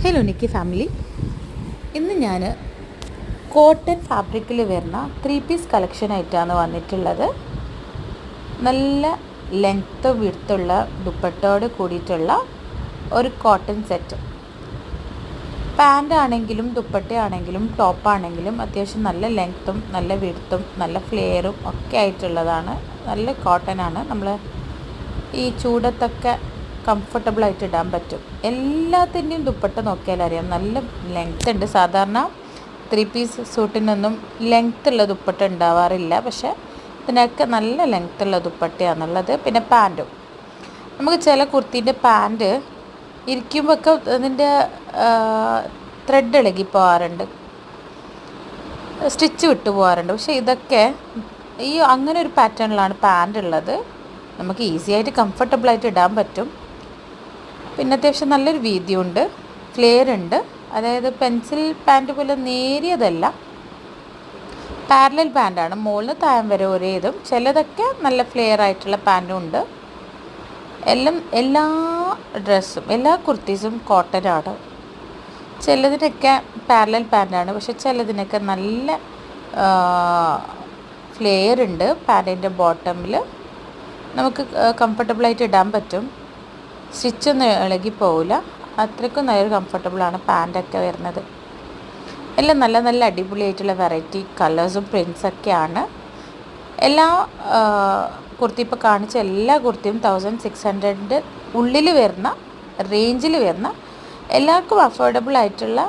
Hello Nikki family. ഇന്ന് ഞാൻ cotton ഫാബ്രിക്കിൽ വരുന്ന 3 പീസ് കളക്ഷനായിട്ടാണ് വന്നിട്ടുള്ളത്. നല്ല ലെങ്ത്ത് വിഡ്ത്തുള്ള ദുപ്പട്ടയോട് കൂടിയിട്ടുള്ള ഒരു കോട്ടൺ സെറ്റ്. പാൻ്റ് ആണെങ്കിലും ദുപ്പട്ടയാണെങ്കിലും ടോപ്പാണെങ്കിലും അത്യാവശ്യം നല്ല ലെങ്ത്തും നല്ല വിഡ്ത്തും നല്ല ഫ്ലെയറും ഒക്കെ ആയിട്ടുള്ളതാണ്. നല്ല കോട്ടനാണ്. നമ്മൾ ഈ ചൂടത്തൊക്കെ കംഫർട്ടബിളായിട്ട് ഇടാൻ പറ്റും. എല്ലാത്തിൻ്റെയും ദുപ്പട്ട നോക്കിയാൽ അറിയാം നല്ല ലെങ്ത്ത് ഉണ്ട്. സാധാരണ 3 പീസ് സൂട്ടിനൊന്നും ലെങ്ത്തുള്ള ദുപ്പട്ട ഉണ്ടാവാറില്ല, പക്ഷേ ഇതിനൊക്കെ നല്ല ലെങ്ത്തുള്ള ദുപ്പട്ടയാണുള്ളത്. പിന്നെ പാൻറ്റും നമുക്ക് ചില കുർത്തീൻ്റെ പാൻറ്റ് ഇരിക്കുമ്പോഴൊക്കെ അതിൻ്റെ ത്രെഡ് ഇളകി പോകാറുണ്ട്, സ്റ്റിച്ച് വിട്ടു പോകാറുണ്ട്. പക്ഷേ ഇതൊക്കെ അങ്ങനെ ഒരു പാറ്റേണിലാണ് പാൻറ് ഉള്ളത്. നമുക്ക് ഈസി ആയിട്ട് കംഫർട്ടബിളായിട്ട് ഇടാൻ പറ്റും. പിന്നെ അത്യാവശ്യം നല്ലൊരു വീതിയുണ്ട്, ഫ്ലെയർ ഉണ്ട്. അതായത് പെൻസിൽ പാൻറ്റ് പോലെ നേരിയതല്ല, പാരലൽ പാൻറ്റാണ്. മുകളിൽ താഴം വരെ ഒരേ ഇതും. ചിലതൊക്കെ നല്ല ഫ്ലെയർ ആയിട്ടുള്ള പാൻറ്റും ഉണ്ട്. എല്ലാ ഡ്രസ്സും എല്ലാ കുർത്തീസും കോട്ടനാണ്. ചിലതിനൊക്കെ പാരലൽ പാൻറ്റാണ്, പക്ഷെ ചിലതിനൊക്കെ നല്ല ഫ്ലെയർ ഉണ്ട്. പാൻറ്റിൻ്റെ ബോട്ടമിൽ നമുക്ക് കംഫർട്ടബിളായിട്ട് ഇടാൻ പറ്റും. സ്റ്റിച്ചൊന്നും ഇളകി പോവില്ല. അത്രയ്ക്കും നല്ലൊരു കംഫർട്ടബിളാണ് പാൻറ്റൊക്കെ വരുന്നത്. എല്ലാം നല്ല നല്ല അടിപൊളിയായിട്ടുള്ള വെറൈറ്റി കളേഴ്സും പ്രിൻസൊക്കെയാണ്. എല്ലാ കുർത്തി ഇപ്പോൾ കാണിച്ച എല്ലാ കുർത്തിയും 1600 ഉള്ളിൽ വരുന്ന റേഞ്ചിൽ വരുന്ന എല്ലാവർക്കും അഫോർഡബിൾ ആയിട്ടുള്ള,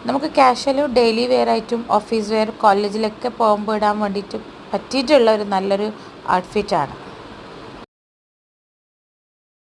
നമുക്ക് കാഷ്വലും ഡെയിലി വെയർ ആയിട്ടും ഓഫീസ് വെയർ കോളേജിലൊക്കെ പോകുമ്പോൾ ഇടാൻ വേണ്ടിയിട്ട് പറ്റിയിട്ടുള്ള ഒരു നല്ലൊരു ഔട്ട്ഫിറ്റാണ്.